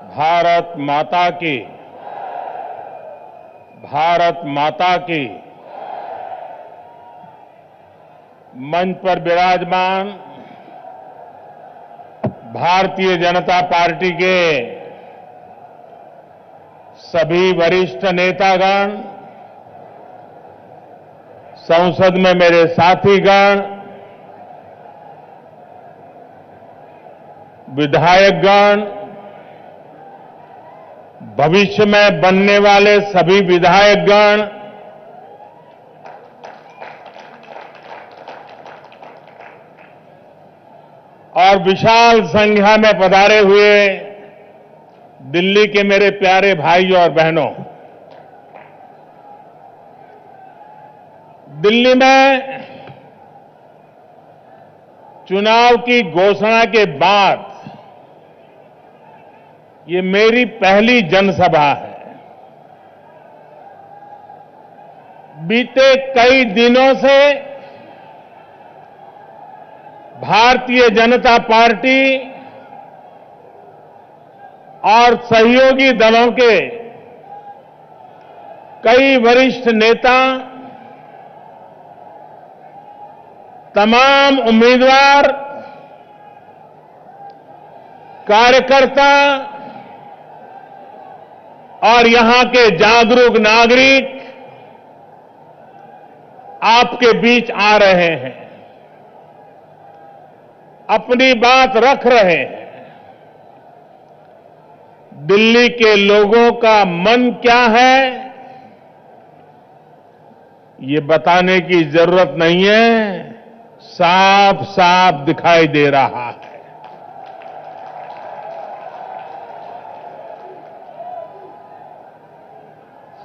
भारत माता की, भारत माता की। मंच पर विराजमान भारतीय जनता पार्टी के सभी वरिष्ठ नेतागण, संसद में मेरे साथीगण, विधायकगण, भविष्य में बनने वाले सभी विधायकगण, और विशाल संख्या में पधारे हुए दिल्ली के मेरे प्यारे भाइयों और बहनों, दिल्ली में चुनाव की घोषणा के बाद ये मेरी पहली जनसभा है। बीते कई दिनों से भारतीय जनता पार्टी और सहयोगी दलों के कई वरिष्ठ नेता, तमाम उम्मीदवार, कार्यकर्ता और यहां के जागरूक नागरिक आपके बीच आ रहे हैं, अपनी बात रख रहे हैं। दिल्ली के लोगों का मन क्या है, ये बताने की जरूरत नहीं है, साफ साफ दिखाई दे रहा है।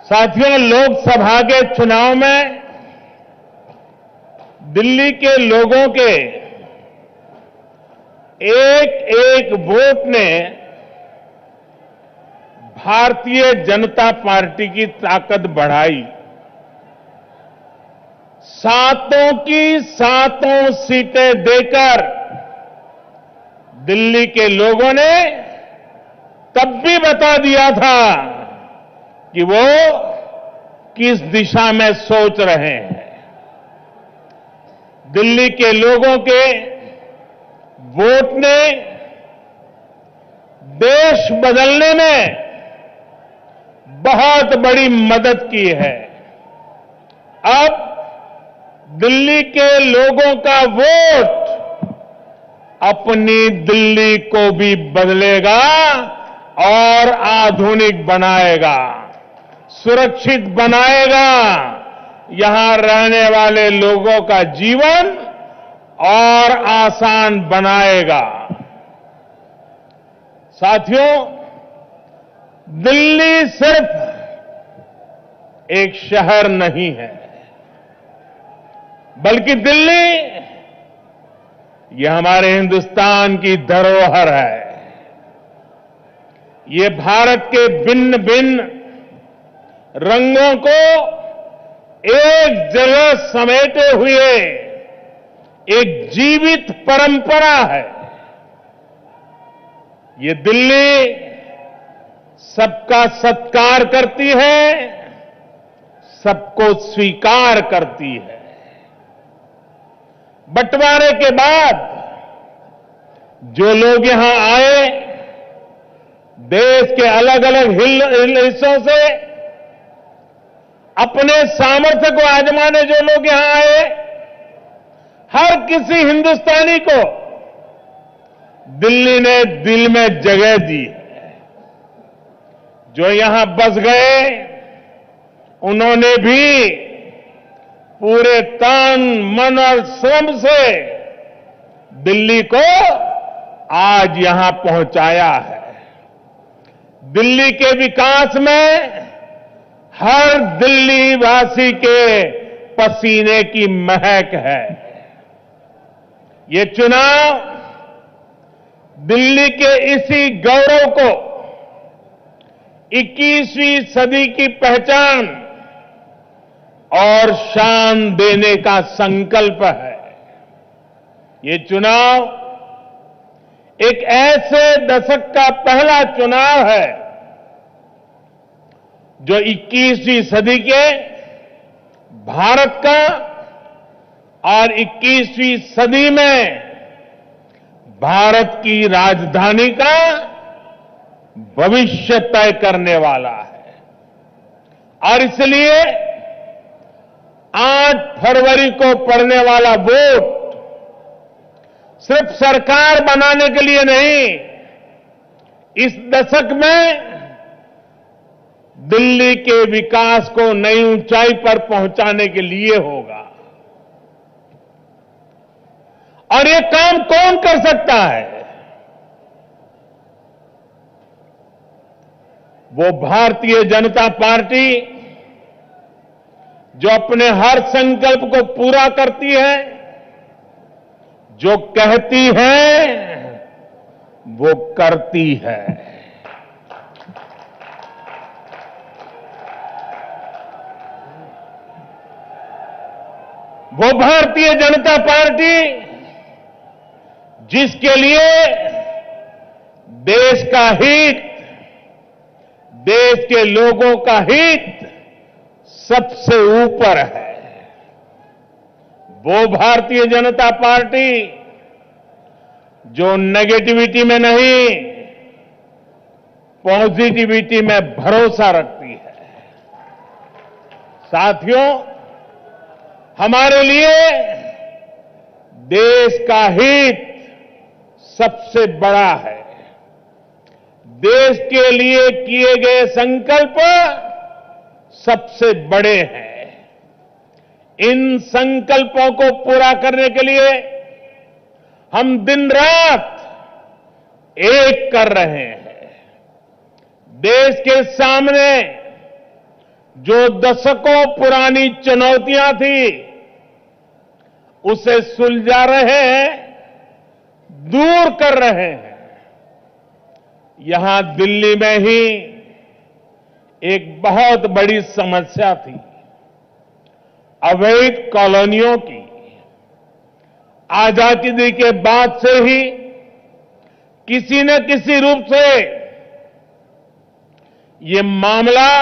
साथियों, लोकसभा के चुनाव में दिल्ली के लोगों के एक एक वोट ने भारतीय जनता पार्टी की ताकत बढ़ाई। सातों की सातों सीटें देकर दिल्ली के लोगों ने तब भी बता दिया था कि वो किस दिशा में सोच रहे हैं। दिल्ली के लोगों के वोट ने देश बदलने में बहुत बड़ी मदद की है। अब दिल्ली के लोगों का वोट अपनी दिल्ली को भी बदलेगा और आधुनिक बनाएगा, सुरक्षित बनाएगा, यहां रहने वाले लोगों का जीवन और आसान बनाएगा। साथियों, दिल्ली सिर्फ एक शहर नहीं है, बल्कि दिल्ली ये हमारे हिंदुस्तान की धरोहर है। ये भारत के भिन्न भिन्न रंगों को एक जगह समेटे हुए एक जीवित परंपरा है। ये दिल्ली सबका सत्कार करती है, सबको स्वीकार करती है। बंटवारे के बाद जो लोग यहां आए, देश के अलग अलग हिस्सों से अपने सामर्थ्य को आजमाने जो लोग यहां आए, हर किसी हिंदुस्तानी को दिल्ली ने दिल में जगह दी है। जो यहां बस गए, उन्होंने भी पूरे तन, मन और श्रम से दिल्ली को आज यहां पहुंचाया है। दिल्ली के विकास में हर दिल्ली वासी के पसीने की महक है। ये चुनाव दिल्ली के इसी गौरव को 21वीं सदी की पहचान और शान देने का संकल्प है। ये चुनाव एक ऐसे दशक का पहला चुनाव है जो 21वीं सदी के भारत का और 21वीं सदी में भारत की राजधानी का भविष्य तय करने वाला है। और इसलिए 8 फरवरी को पड़ने वाला वोट सिर्फ सरकार बनाने के लिए नहीं, इस दशक में दिल्ली के विकास को नई ऊंचाई पर पहुंचाने के लिए होगा। और ये काम कौन कर सकता है? वो भारतीय जनता पार्टी जो अपने हर संकल्प को पूरा करती है, जो कहती है वो करती है। वो भारतीय जनता पार्टी जिसके लिए देश का हित, देश के लोगों का हित सबसे ऊपर है। वो भारतीय जनता पार्टी जो नेगेटिविटी में नहीं, पॉजिटिविटी में भरोसा रखती है। साथियों, हमारे लिए देश का हित सबसे बड़ा है। देश के लिए किए गए संकल्प सबसे बड़े हैं। इन संकल्पों को पूरा करने के लिए हम दिन रात एक कर रहे हैं। देश के सामने जो दशकों पुरानी चुनौतियां थी, उसे सुलझा रहे हैं, दूर कर रहे हैं। यहां दिल्ली में ही एक बहुत बड़ी समस्या थी, अवैध कॉलोनियों की। आजादी के बाद से ही किसी न किसी रूप से ये मामला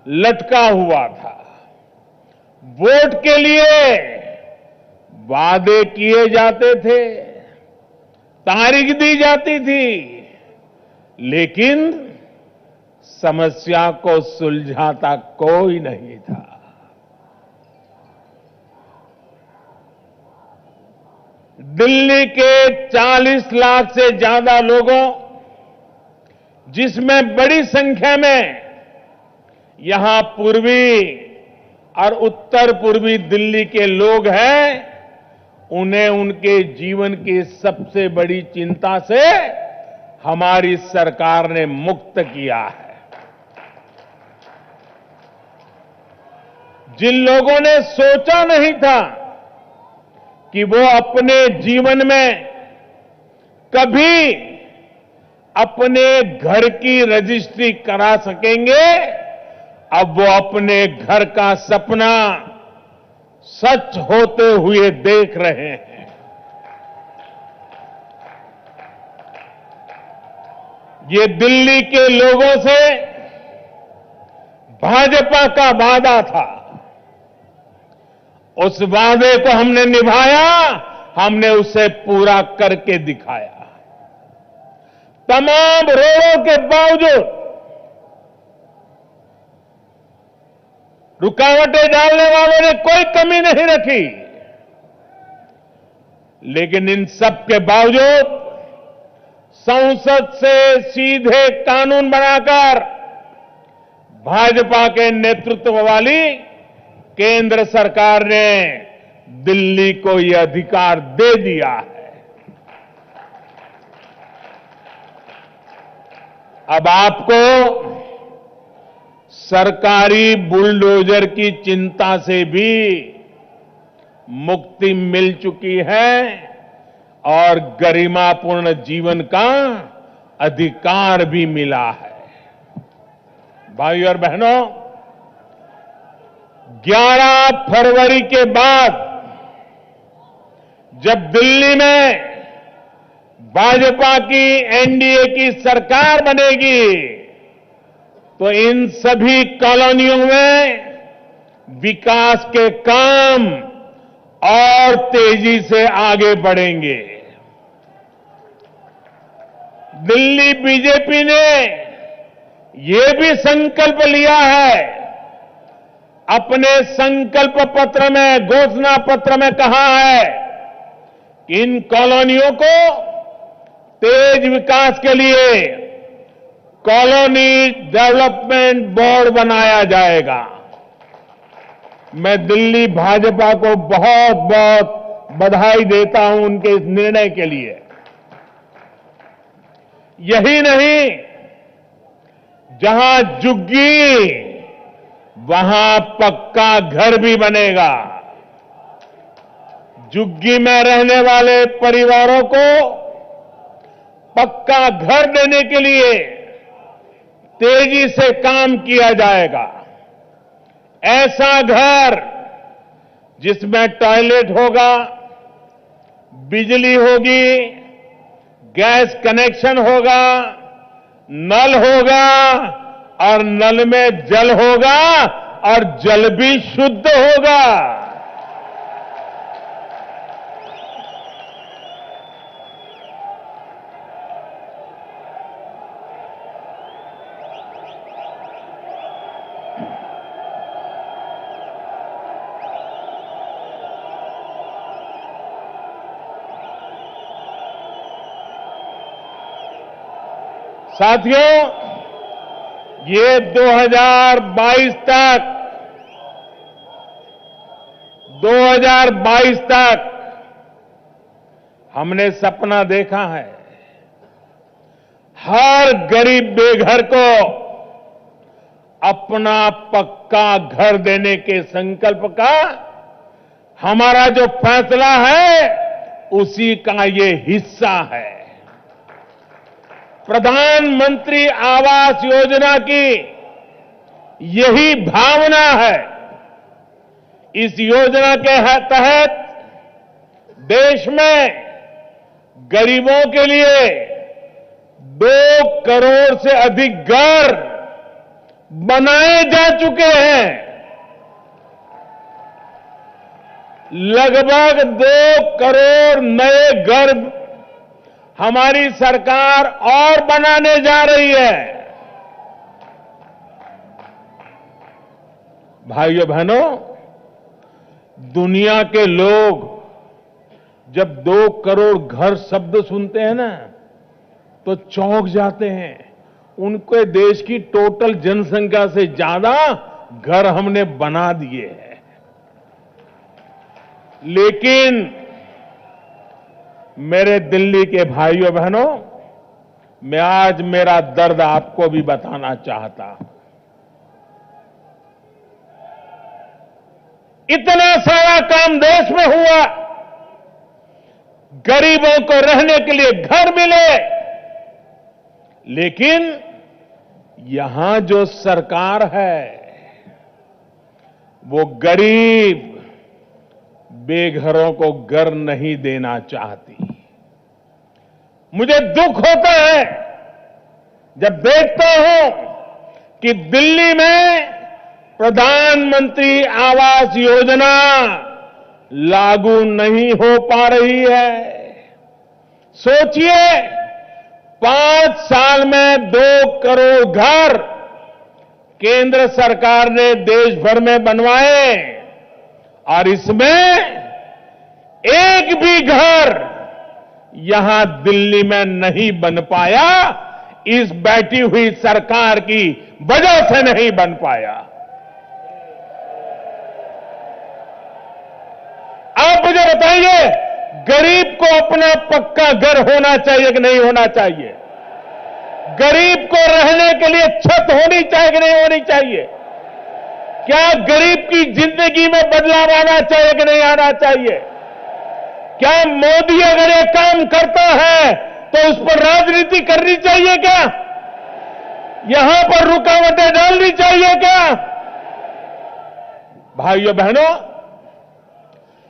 लटका हुआ था। वोट के लिए वादे किए जाते थे, तारीख दी जाती थी, लेकिन समस्या को सुलझाता कोई नहीं था। दिल्ली के 40 लाख से ज्यादा लोगों, जिसमें बड़ी संख्या में यहां पूर्वी और उत्तर पूर्वी दिल्ली के लोग हैं, उन्हें उनके जीवन की सबसे बड़ी चिंता से हमारी सरकार ने मुक्त किया है। जिन लोगों ने सोचा नहीं था कि वो अपने जीवन में कभी अपने घर की रजिस्ट्री करा सकेंगे, अब वो अपने घर का सपना सच होते हुए देख रहे हैं। ये दिल्ली के लोगों से भाजपा का वादा था। उस वादे को हमने निभाया, हमने उसे पूरा करके दिखाया। तमाम रोड़ों के बावजूद, रुकावटें डालने वालों ने कोई कमी नहीं रखी, लेकिन इन सब के बावजूद संसद से सीधे कानून बनाकर भाजपा के नेतृत्व वाली केंद्र सरकार ने दिल्ली को यह अधिकार दे दिया है। अब आपको सरकारी बुलडोजर की चिंता से भी मुक्ति मिल चुकी है और गरिमापूर्ण जीवन का अधिकार भी मिला है। भाइयों और बहनों, 11 फरवरी के बाद जब दिल्ली में भाजपा की एनडीए की सरकार बनेगी तो इन सभी कॉलोनियों में विकास के काम और तेजी से आगे बढ़ेंगे। दिल्ली बीजेपी ने ये भी संकल्प लिया है, अपने संकल्प पत्र में, घोषणा पत्र में कहा है कि इन कॉलोनियों को तेज विकास के लिए कॉलोनी डेवलपमेंट बोर्ड बनाया जाएगा। मैं दिल्ली भाजपा को बहुत बहुत बधाई देता हूं उनके इस निर्णय के लिए। यही नहीं, जहां झुग्गी वहां पक्का घर भी बनेगा। झुग्गी में रहने वाले परिवारों को पक्का घर देने के लिए तेजी से काम किया जाएगा। ऐसा घर जिसमें टॉयलेट होगा, बिजली होगी, गैस कनेक्शन होगा, नल होगा और नल में जल होगा और जल भी शुद्ध होगा। साथियों, ये 2022 तक हमने सपना देखा है, हर गरीब बेघर को अपना पक्का घर देने के संकल्प का हमारा जो फैसला है उसी का ये हिस्सा है। प्रधानमंत्री आवास योजना की यही भावना है। इस योजना के तहत देश में गरीबों के लिए 2 करोड़ से अधिक घर बनाए जा चुके हैं। लगभग 2 करोड़ नए घर हमारी सरकार और बनाने जा रही है। भाइयों बहनों, दुनिया के लोग जब 2 करोड़ घर शब्द सुनते हैं ना तो चौंक जाते हैं। उनके देश की टोटल जनसंख्या से ज्यादा घर हमने बना दिए हैं। लेकिन मेरे दिल्ली के भाइयों बहनों, मैं आज मेरा दर्द आपको भी बताना चाहता हूं। इतना सारा काम देश में हुआ, गरीबों को रहने के लिए घर मिले, लेकिन यहां जो सरकार है वो गरीब बेघरों को घर नहीं देना चाहती। मुझे दुख होता है जब देखता हूं कि दिल्ली में प्रधानमंत्री आवास योजना लागू नहीं हो पा रही है। सोचिए, 5 साल में 2 करोड़ घर केंद्र सरकार ने देश भर में बनवाए और इसमें एक भी घर यहां दिल्ली में नहीं बन पाया। इस बैठी हुई सरकार की वजह से नहीं बन पाया। आप मुझे बताइए, गरीब को अपना पक्का घर होना चाहिए कि नहीं होना चाहिए? गरीब को रहने के लिए छत होनी चाहिए कि नहीं होनी चाहिए? क्या गरीब की जिंदगी में बदलाव आना चाहिए कि नहीं आना चाहिए? क्या मोदी अगर ये काम करता है तो उस पर राजनीति करनी चाहिए क्या? यहां पर रुकावटें डालनी चाहिए क्या? भाइयों बहनों,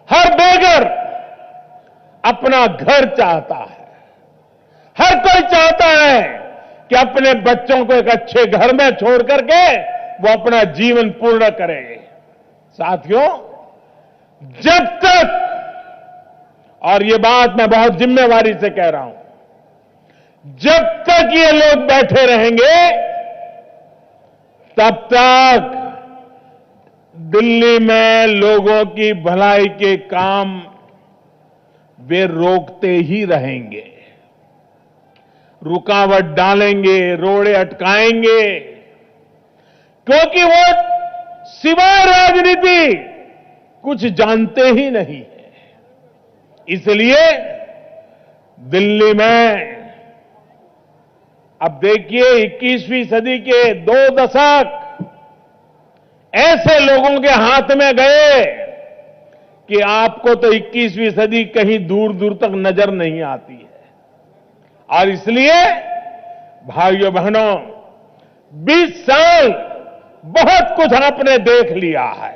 हर बेघर अपना घर चाहता है। हर कोई चाहता है कि अपने बच्चों को एक अच्छे घर में छोड़ करके वो अपना जीवन पूर्ण करे। साथियों, जब तक, और ये बात मैं बहुत जिम्मेवारी से कह रहा हूं, जब तक ये लोग बैठे रहेंगे तब तक दिल्ली में लोगों की भलाई के काम वे रोकते ही रहेंगे, रुकावट डालेंगे, रोड़े अटकाएंगे, क्योंकि वो सिवाय राजनीति कुछ जानते ही नहीं है। इसलिए दिल्ली में अब देखिए 21वीं सदी के 2 दशक ऐसे लोगों के हाथ में गए कि आपको तो 21वीं सदी कहीं दूर दूर तक नजर नहीं आती है। और इसलिए भाइयों बहनों, 20 साल बहुत कुछ आपने देख लिया है,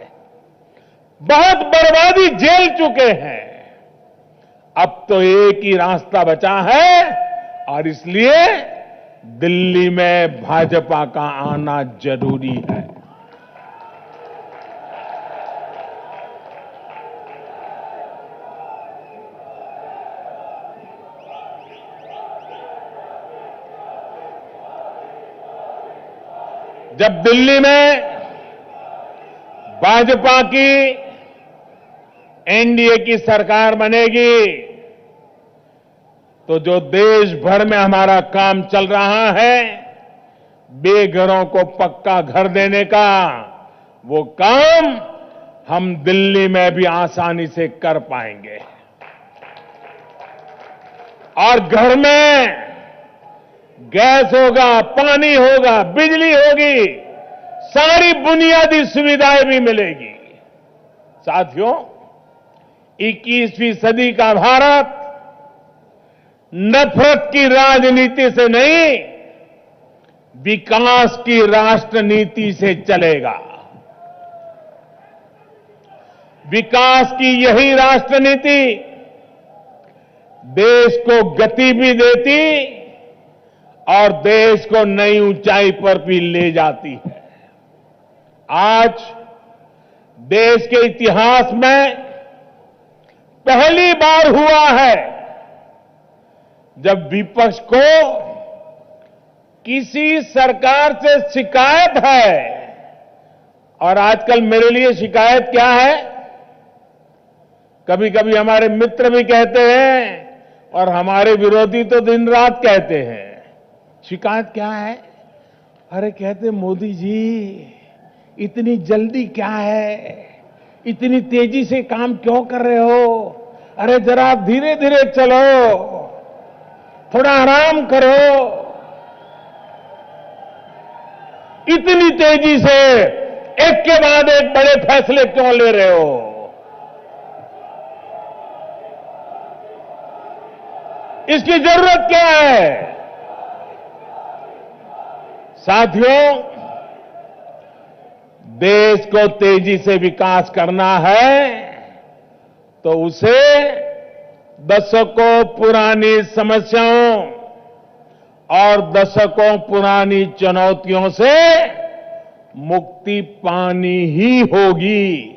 बहुत बर्बादी झेल चुके हैं। अब तो एक ही रास्ता बचा है और इसलिए दिल्ली में भाजपा का आना जरूरी है। जब दिल्ली में भाजपा की एनडीए की सरकार बनेगी तो जो देश भर में हमारा काम चल रहा है, बेघरों को पक्का घर देने का, वो काम हम दिल्ली में भी आसानी से कर पाएंगे। और घर में गैस होगा, पानी होगा, बिजली होगी, सारी बुनियादी सुविधाएं भी मिलेगी। साथियों, 21वीं सदी का भारत नफरत की राजनीति से नहीं, विकास की राष्ट्रनीति से चलेगा। विकास की यही राष्ट्रनीति देश को गति भी देती और देश को नई ऊंचाई पर भी ले जाती है। आज देश के इतिहास में पहली बार हुआ है जब विपक्ष को किसी सरकार से शिकायत है, और आजकल मेरे लिए शिकायत क्या है, कभी कभी हमारे मित्र भी कहते हैं और हमारे विरोधी तो दिन रात कहते हैं, शिकायत क्या है? अरे कहते मोदी जी इतनी जल्दी क्या है, इतनी तेजी से काम क्यों कर रहे हो? अरे जरा धीरे धीरे चलो, थोड़ा आराम करो, इतनी तेजी से एक के बाद एक बड़े फैसले क्यों ले रहे हो? इसकी जरूरत क्या है? साथियों, देश को तेजी से विकास करना है तो उसे दशकों पुरानी समस्याओं और दशकों पुरानी चुनौतियों से मुक्ति पानी ही होगी।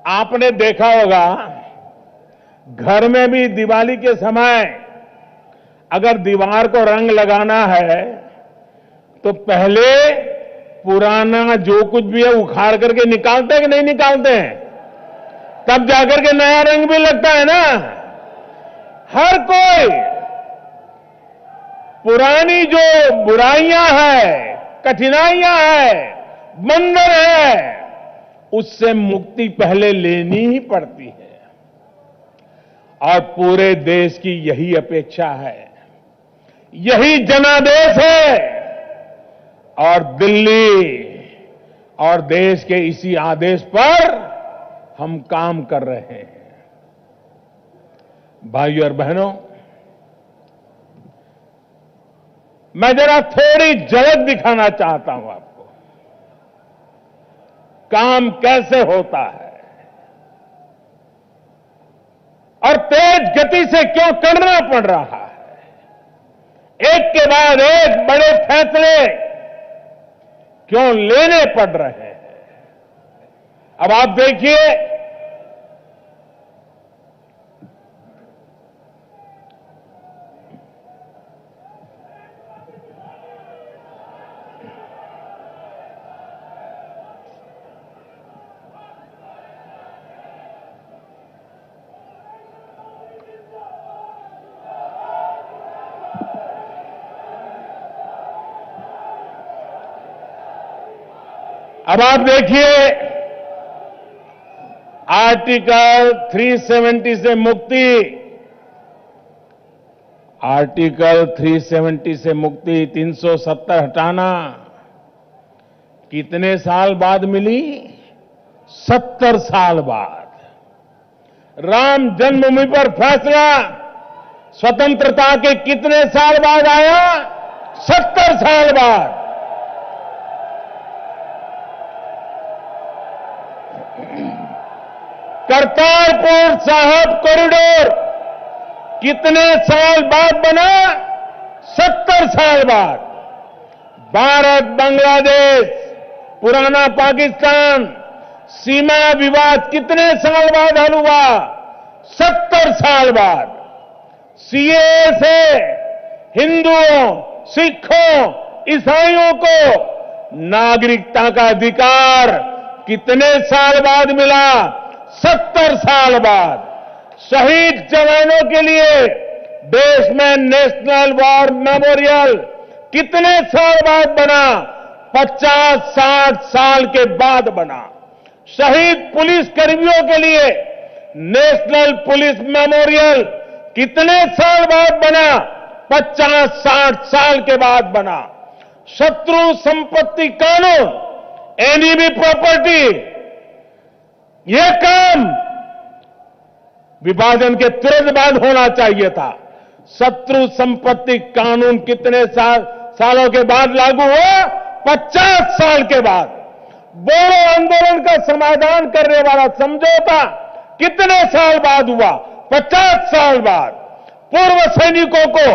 आपने देखा होगा, घर में भी दिवाली के समय अगर दीवार को रंग लगाना है तो पहले पुराना जो कुछ भी है उखाड़ करके निकालते हैं कि नहीं निकालते हैं? तब जाकर के नया रंग भी लगता है ना। हर कोई पुरानी जो बुराइयां हैं, कठिनाइयां हैं, बंधन है, उससे मुक्ति पहले लेनी ही पड़ती है। और पूरे देश की यही अपेक्षा है, यही जनादेश है, और दिल्ली और देश के इसी आदेश पर हम काम कर रहे हैं। भाइयों और बहनों, मैं जरा थोड़ी झलक दिखाना चाहता हूं आपको, काम कैसे होता है। तेज गति से क्यों करना पड़ रहा है? एक के बाद एक बड़े फैसले क्यों लेने पड़ रहे हैं? अब आप देखिए, अब आप देखिए, आर्टिकल 370 से मुक्ति, आर्टिकल 370 से मुक्ति, 370 हटाना कितने साल बाद मिली? 70 साल बाद। राम जन्मभूमि पर फैसला स्वतंत्रता के कितने साल बाद आया? 70 साल बाद। करतारपुर साहिब कॉरिडोर कितने साल बाद बना? 70 साल बाद। भारत बांग्लादेश, पुराना पाकिस्तान सीमा विवाद कितने साल बाद हल हुआ? 70 साल बाद। सीएए से हिंदुओं, सिखों, ईसाइयों को नागरिकता का अधिकार कितने साल बाद मिला? 70 साल बाद। शहीद जवानों के लिए देश में नेशनल वॉर मेमोरियल कितने साल बाद बना? 50-60 साल के बाद बना। शहीद पुलिस कर्मियों के लिए नेशनल पुलिस मेमोरियल कितने साल बाद बना? 50-60 साल के बाद बना। शत्रु संपत्ति कानून, एनिमी प्रॉपर्टी, यह काम विभाजन के तुरंत बाद होना चाहिए था। शत्रु संपत्ति कानून कितने सालों के बाद लागू हुआ? 50 साल के बाद। बोडो आंदोलन का समाधान करने वाला समझौता कितने साल बाद हुआ? 50 साल बाद। पूर्व सैनिकों को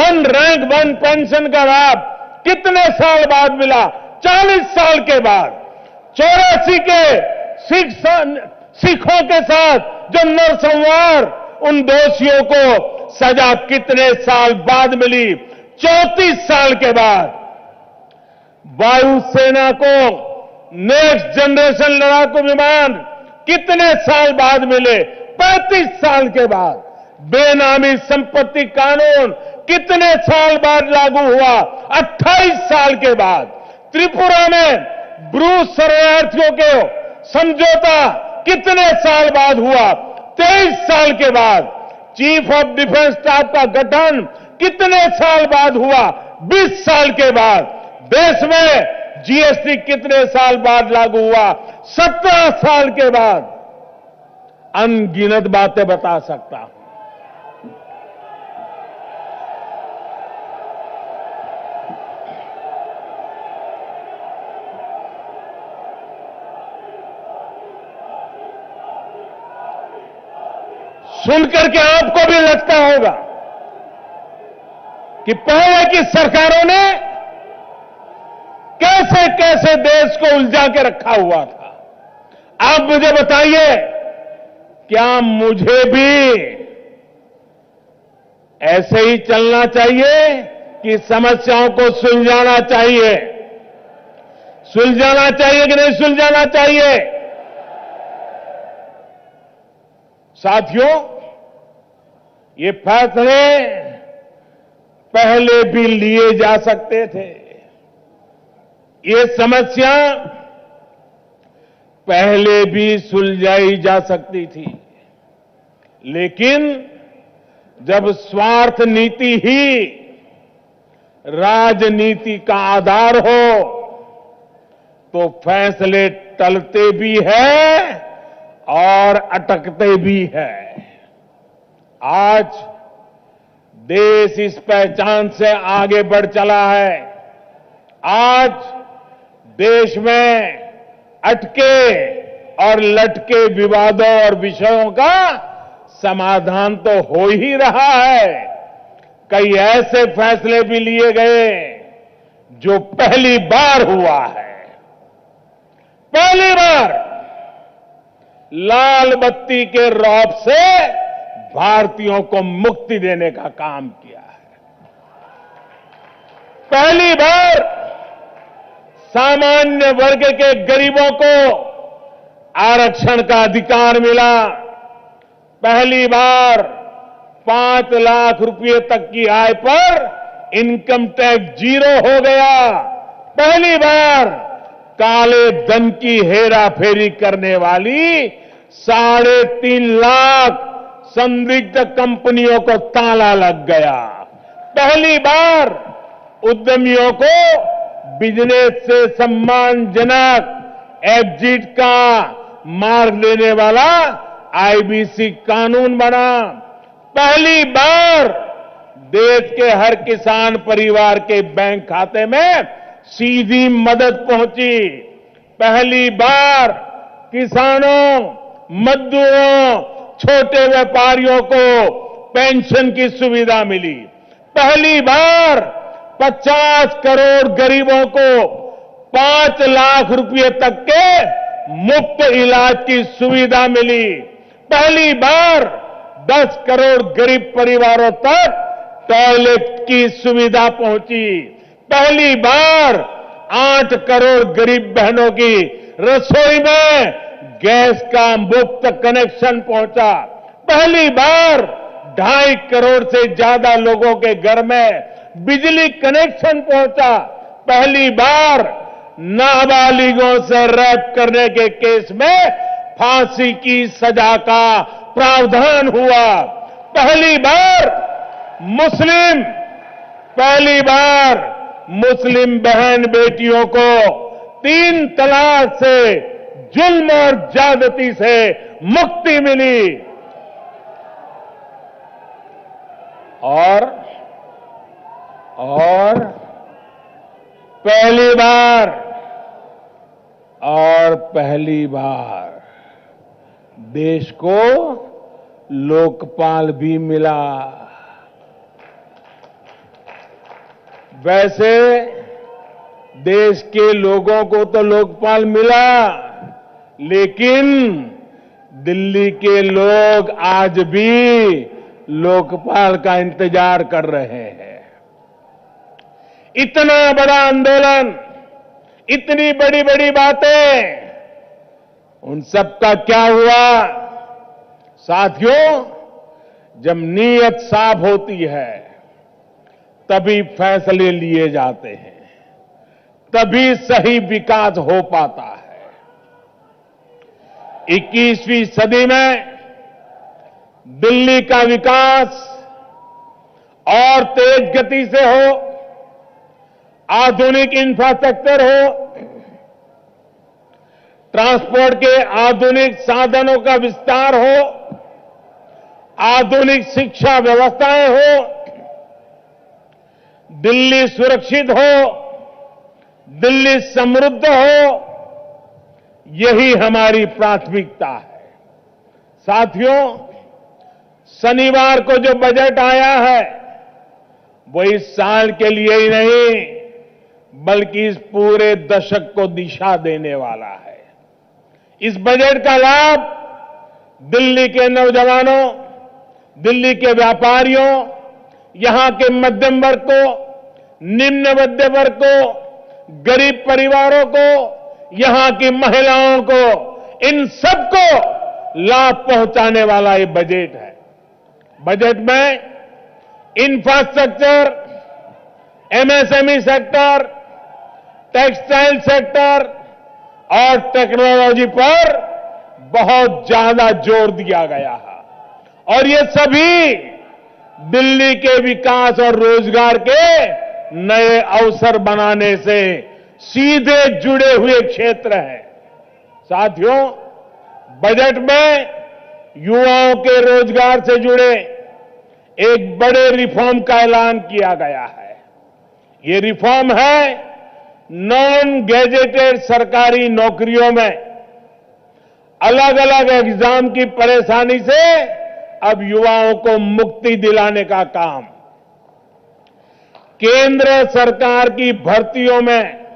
1 रैंक 1 पेंशन का लाभ कितने साल बाद मिला? 40 साल के बाद। 84 के सिखों के साथ जो नरसंहार, उन दोषियों को सजा कितने साल बाद मिली? 34 साल के बाद। वायुसेना को नेक्स्ट जनरेशन लड़ाकू विमान कितने साल बाद मिले? 35 साल के बाद। बेनामी संपत्ति कानून कितने साल बाद लागू हुआ? 28 साल के बाद। त्रिपुरा में ब्रू शरणार्थियों के समझौता कितने साल बाद हुआ? 23 साल के बाद। चीफ ऑफ डिफेंस स्टाफ का गठन कितने साल बाद हुआ? 20 साल के बाद। देश में जीएसटी कितने साल बाद लागू हुआ? 17 साल के बाद। अनगिनत बातें बता सकता हूं। सुनकर के आपको भी लगता होगा कि पहले की सरकारों ने कैसे कैसे देश को उलझा के रखा हुआ था। आप मुझे बताइए, क्या मुझे भी ऐसे ही चलना चाहिए कि समस्याओं को सुलझाना चाहिए? सुलझाना चाहिए कि नहीं सुलझाना चाहिए? साथियों, ये फैसले पहले भी लिए जा सकते थे। ये समस्या पहले भी सुलझाई जा सकती थी, लेकिन जब स्वार्थ नीति ही राजनीति का आधार हो तो फैसले टलते भी हैं और अटकते भी हैं। आज देश इस पहचान से आगे बढ़ चला है। आज देश में अटके और लटके विवादों और विषयों का समाधान तो हो ही रहा है। कई ऐसे फैसले भी लिए गए जो पहली बार हुआ है। पहली बार लाल बत्ती के रौब से भारतीयों को मुक्ति देने का काम किया है। पहली बार सामान्य वर्ग के गरीबों को आरक्षण का अधिकार मिला। पहली बार 5 लाख रुपए तक की आय पर इनकम टैक्स जीरो हो गया। पहली बार काले धन की हेराफेरी करने वाली 3.5 लाख संदिग्ध कंपनियों को ताला लग गया। पहली बार उद्यमियों को बिजनेस से सम्मानजनक एग्जिट का मार्ग देने वाला आईबीसी कानून बना। पहली बार देश के हर किसान परिवार के बैंक खाते में सीधी मदद पहुंची। पहली बार किसानों, मजदूरों, छोटे व्यापारियों को पेंशन की सुविधा मिली। पहली बार 50 करोड़ गरीबों को 5 लाख रुपए तक के मुफ्त इलाज की सुविधा मिली। पहली बार 10 करोड़ गरीब परिवारों तक टॉयलेट की सुविधा पहुंची। पहली बार 8 करोड़ गरीब बहनों की रसोई में गैस का मुफ्त कनेक्शन पहुंचा। पहली बार 2.5 करोड़ से ज्यादा लोगों के घर में बिजली कनेक्शन पहुंचा। पहली बार नाबालिगों से रेप करने के केस में फांसी की सजा का प्रावधान हुआ। पहली बार मुस्लिम बहन बेटियों को 3 तलाक से जुल्म और ज्यादती से मुक्ति मिली। और पहली बार देश को लोकपाल भी मिला। वैसे देश के लोगों को तो लोकपाल मिला, लेकिन दिल्ली के लोग आज भी लोकपाल का इंतजार कर रहे हैं। इतना बड़ा आंदोलन, इतनी बड़ी बड़ी बातें, उन सब का क्या हुआ? साथियों, जब नीयत साफ होती है तभी फैसले लिए जाते हैं, तभी सही विकास हो पाता है। 21वीं सदी में दिल्ली का विकास और तेज गति से हो, आधुनिक इंफ्रास्ट्रक्चर हो, ट्रांसपोर्ट के आधुनिक साधनों का विस्तार हो, आधुनिक शिक्षा व्यवस्थाएं हो, दिल्ली सुरक्षित हो, दिल्ली समृद्ध हो, यही हमारी प्राथमिकता है। साथियों, शनिवार को जो बजट आया है वो इस साल के लिए ही नहीं बल्कि इस पूरे दशक को दिशा देने वाला है। इस बजट का लाभ दिल्ली के नौजवानों, दिल्ली के व्यापारियों, यहां के मध्यम वर्ग को, निम्न मध्य वर्ग को, गरीब परिवारों को, यहां की महिलाओं को, इन सबको लाभ पहुंचाने वाला ये बजट है। बजट में infrastructure, MSME sector, textile sector और टेक्नोलॉजी पर बहुत ज्यादा जोर दिया गया है और ये सभी दिल्ली के विकास और रोजगार के नए अवसर बनाने से सीधे जुड़े हुए क्षेत्र हैं। साथियों, बजट में युवाओं के रोजगार से जुड़े एक बड़े रिफॉर्म का ऐलान किया गया है। ये रिफॉर्म है नॉन गैजेटेड सरकारी नौकरियों में अलग अलग एग्जाम की परेशानी से अब युवाओं को मुक्ति दिलाने का काम। केंद्र सरकार की भर्तियों में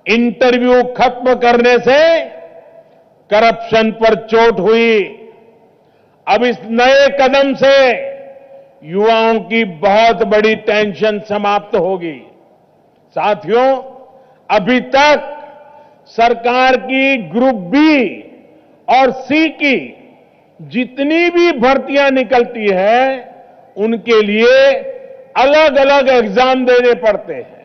इंटरव्यू खत्म करने से करप्शन पर चोट हुई। अब इस नए कदम से युवाओं की बहुत बड़ी टेंशन समाप्त होगी। साथियों, अभी तक सरकार की ग्रुप बी और सी की जितनी भी भर्तियां निकलती है, उनके लिए अलग अलग एग्जाम देने पड़ते हैं।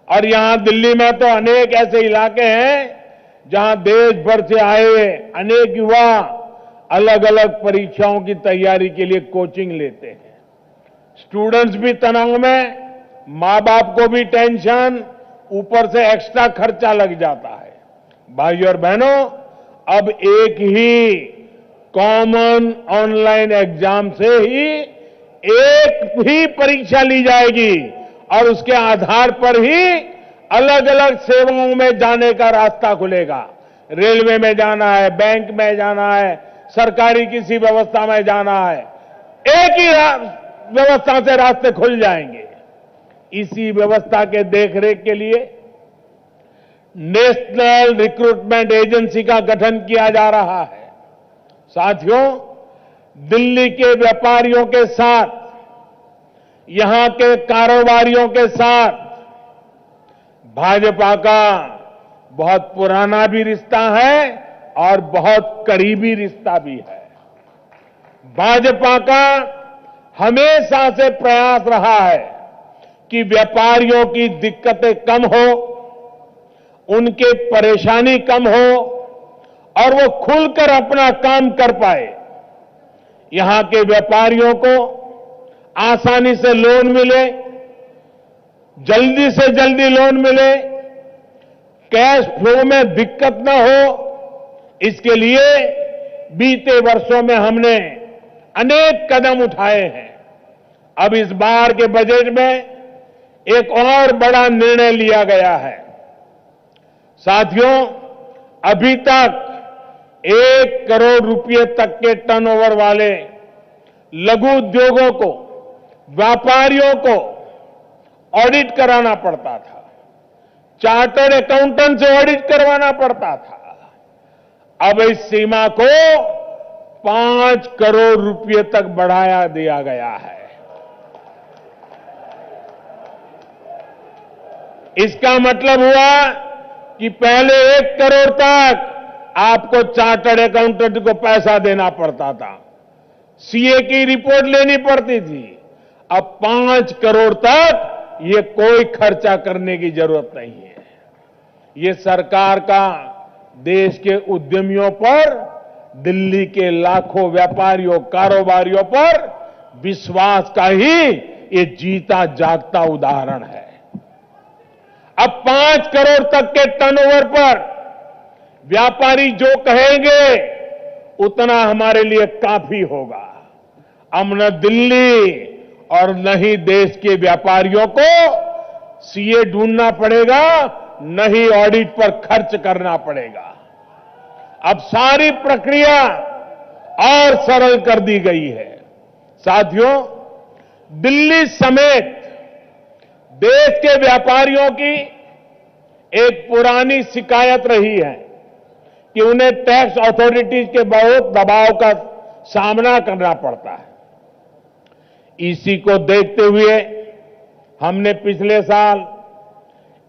और यहां दिल्ली में तो अनेक ऐसे इलाके हैं जहां देश भर से आए अनेक युवा अलग अलग परीक्षाओं की तैयारी के लिए कोचिंग लेते हैं। स्टूडेंट्स भी तनाव में, मां बाप को भी टेंशन, ऊपर से एक्स्ट्रा खर्चा लग जाता है। भाइयों और बहनों, अब एक ही कॉमन ऑनलाइन एग्जाम से ही एक ही परीक्षा ली जाएगी और उसके आधार पर ही अलग अलग सेवाओं में जाने का रास्ता खुलेगा। रेलवे में जाना है, बैंक में जाना है, सरकारी किसी व्यवस्था में जाना है, एक ही व्यवस्था से रास्ते खुल जाएंगे। इसी व्यवस्था के देखरेख के लिए नेशनल रिक्रूटमेंट एजेंसी का गठन किया जा रहा है। साथियों, दिल्ली के व्यापारियों के साथ, यहां के कारोबारियों के साथ भाजपा का बहुत पुराना भी रिश्ता है और बहुत करीबी रिश्ता भी है। भाजपा का हमेशा से प्रयास रहा है कि व्यापारियों की दिक्कतें कम हो, उनके परेशानी कम हो और वो खुलकर अपना काम कर पाए। यहां के व्यापारियों को आसानी से लोन मिले, जल्दी से जल्दी लोन मिले, कैश फ्लो में दिक्कत न हो, इसके लिए बीते वर्षों में हमने अनेक कदम उठाए हैं। अब इस बार के बजट में एक और बड़ा निर्णय लिया गया है। साथियों, अभी तक 1 करोड़ रुपए तक के टर्नओवर वाले लघु उद्योगों को, व्यापारियों को ऑडिट कराना पड़ता था, चार्टर्ड अकाउंटेंट से ऑडिट करवाना पड़ता था। अब इस सीमा को 5 करोड़ रुपए तक बढ़ाया दिया गया है। इसका मतलब हुआ कि पहले 1 करोड़ तक आपको चार्टर्ड अकाउंटेंट को पैसा देना पड़ता था, सीए की रिपोर्ट लेनी पड़ती थी। अब 5 करोड़ तक ये कोई खर्चा करने की जरूरत नहीं है। ये सरकार का देश के उद्यमियों पर, दिल्ली के लाखों व्यापारियों, कारोबारियों पर विश्वास का ही ये जीता जागता उदाहरण है। अब 5 करोड़ तक के टर्नओवर पर व्यापारी जो कहेंगे उतना हमारे लिए काफी होगा। अब न दिल्ली और न ही देश के व्यापारियों को सीए ढूंढना पड़ेगा, न ही ऑडिट पर खर्च करना पड़ेगा। अब सारी प्रक्रिया और सरल कर दी गई है। साथियों, दिल्ली समेत देश के व्यापारियों की एक पुरानी शिकायत रही है कि उन्हें टैक्स अथॉरिटीज के बहुत दबाव का सामना करना पड़ता है। इसी को देखते हुए हमने पिछले साल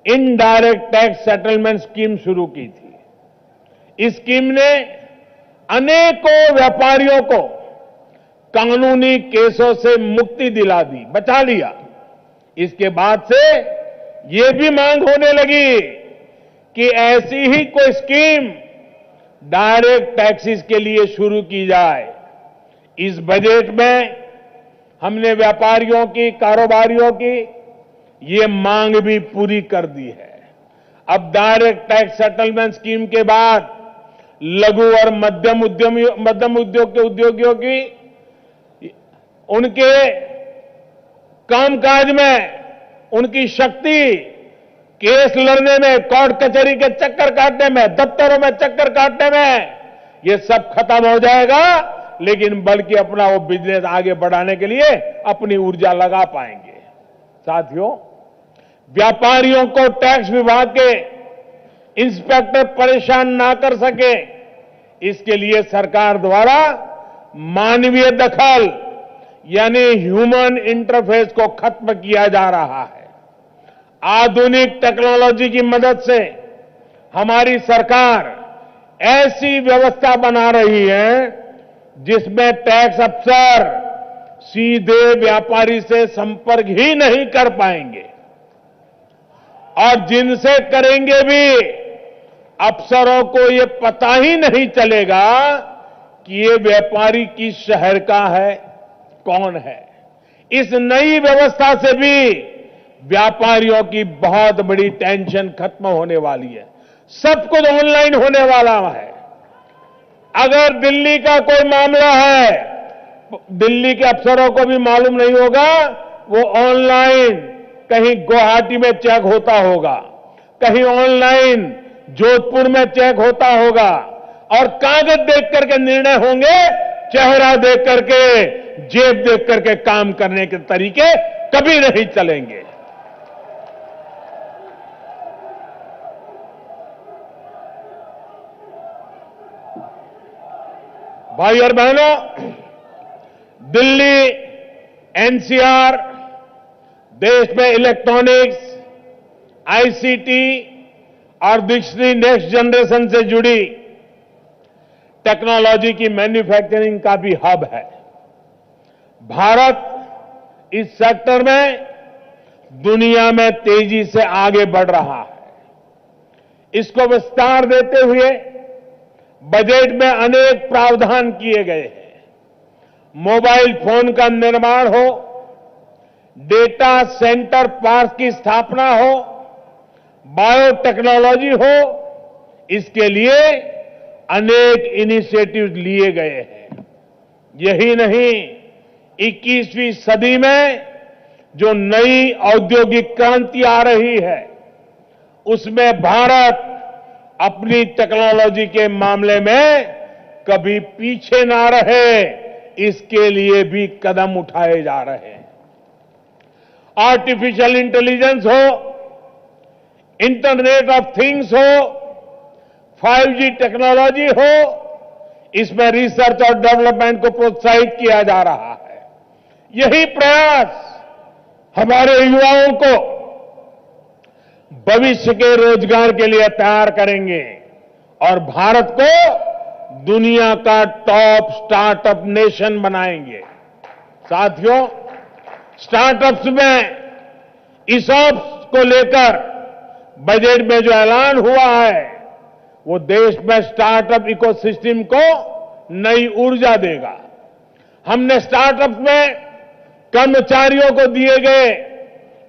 इनडायरेक्ट टैक्स सेटलमेंट स्कीम शुरू की थी। इस स्कीम ने अनेकों व्यापारियों को कानूनी केसों से मुक्ति दिला दी, बचा लिया। इसके बाद से ये भी मांग होने लगी कि ऐसी ही कोई स्कीम डायरेक्ट टैक्सेस के लिए शुरू की जाए। इस बजट में हमने व्यापारियों की, कारोबारियों की ये मांग भी पूरी कर दी है। अब डायरेक्ट टैक्स सेटलमेंट स्कीम के बाद लघु और मध्यम उद्योग के उद्योगियों की, उनके कामकाज में उनकी शक्ति केस लड़ने में, कोर्ट कचहरी के चक्कर काटने में, दफ्तरों में चक्कर काटने में, ये सब खत्म हो जाएगा लेकिन बल्कि अपना वो बिजनेस आगे बढ़ाने के लिए अपनी ऊर्जा लगा पाएंगे। साथियों, व्यापारियों को टैक्स विभाग के इंस्पेक्टर परेशान ना कर सके, इसके लिए सरकार द्वारा मानवीय दखल यानी ह्यूमन इंटरफेस को खत्म किया जा रहा है। आधुनिक टेक्नोलॉजी की मदद से हमारी सरकार ऐसी व्यवस्था बना रही है जिसमें टैक्स अफसर सीधे व्यापारी से संपर्क ही नहीं कर पाएंगे और जिनसे करेंगे भी अफसरों को ये पता ही नहीं चलेगा कि ये व्यापारी किस शहर का है, कौन है। इस नई व्यवस्था से भी व्यापारियों की बहुत बड़ी टेंशन खत्म होने वाली है। सब कुछ ऑनलाइन होने वाला है। अगर दिल्ली का कोई मामला है, दिल्ली के अफसरों को भी मालूम नहीं होगा, वो ऑनलाइन कहीं गुवाहाटी में चेक होता होगा, कहीं ऑनलाइन जोधपुर में चेक होता होगा और कागज देख करके निर्णय होंगे, चेहरा देख करके, जेब देख करके काम करने के तरीके कभी नहीं चलेंगे। भाई और बहनों, दिल्ली, एनसीआर देश में इलेक्ट्रॉनिक्स, आईसीटी और दूसरी नेक्स्ट जनरेशन से जुड़ी टेक्नोलॉजी की मैन्युफैक्चरिंग का भी हब है। भारत इस सेक्टर में दुनिया में तेजी से आगे बढ़ रहा है। इसको विस्तार देते हुए बजट में अनेक प्रावधान किए गए हैं। मोबाइल फोन का निर्माण हो, डेटा सेंटर पार्क की स्थापना हो, बायोटेक्नोलॉजी हो, इसके लिए अनेक इनिशिएटिव लिए गए हैं। यही नहीं, 21वीं सदी में जो नई औद्योगिक क्रांति आ रही है, उसमें भारत अपनी टेक्नोलॉजी के मामले में कभी पीछे ना रहे, इसके लिए भी कदम उठाए जा रहे हैं। आर्टिफिशियल इंटेलिजेंस हो, इंटरनेट ऑफ थिंग्स हो, 5G टेक्नोलॉजी हो, इसमें रिसर्च और डेवलपमेंट को प्रोत्साहित किया जा रहा है। यही प्रयास हमारे युवाओं को भविष्य के रोजगार के लिए तैयार करेंगे और भारत को दुनिया का टॉप स्टार्टअप नेशन बनाएंगे। साथियों, स्टार्टअप्स में ईसॉप्स को लेकर बजट में जो ऐलान हुआ है, वो देश में स्टार्टअप इकोसिस्टम को नई ऊर्जा देगा। हमने स्टार्टअप में कर्मचारियों को दिए गए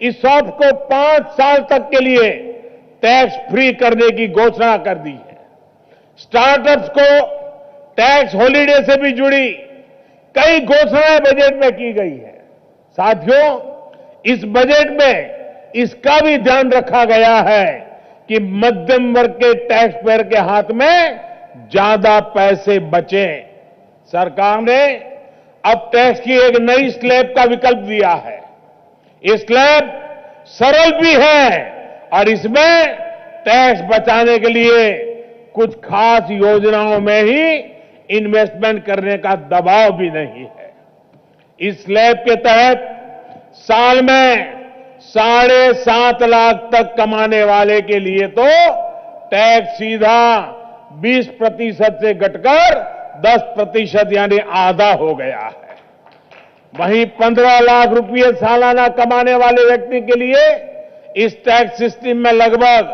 ईसॉप को 5 साल तक के लिए टैक्स फ्री करने की घोषणा कर दी है। स्टार्टअप्स को टैक्स हॉलिडे से भी जुड़ी कई घोषणाएं बजट में की गई है। साथियों, इस बजट में इसका भी ध्यान रखा गया है कि मध्यम वर्ग के टैक्स पेयर के हाथ में ज्यादा पैसे बचे। सरकार ने अब टैक्स की एक नई स्लैब का विकल्प दिया है। ये स्लैब सरल भी है और इसमें टैक्स बचाने के लिए कुछ खास योजनाओं में ही इन्वेस्टमेंट करने का दबाव भी नहीं है। इस स्लैब के तहत साल में 7.5 लाख तक कमाने वाले के लिए तो टैक्स सीधा 20% से घटकर 10% यानी आधा हो गया है। वहीं 15 लाख रुपये सालाना कमाने वाले व्यक्ति के लिए इस टैक्स सिस्टम में लगभग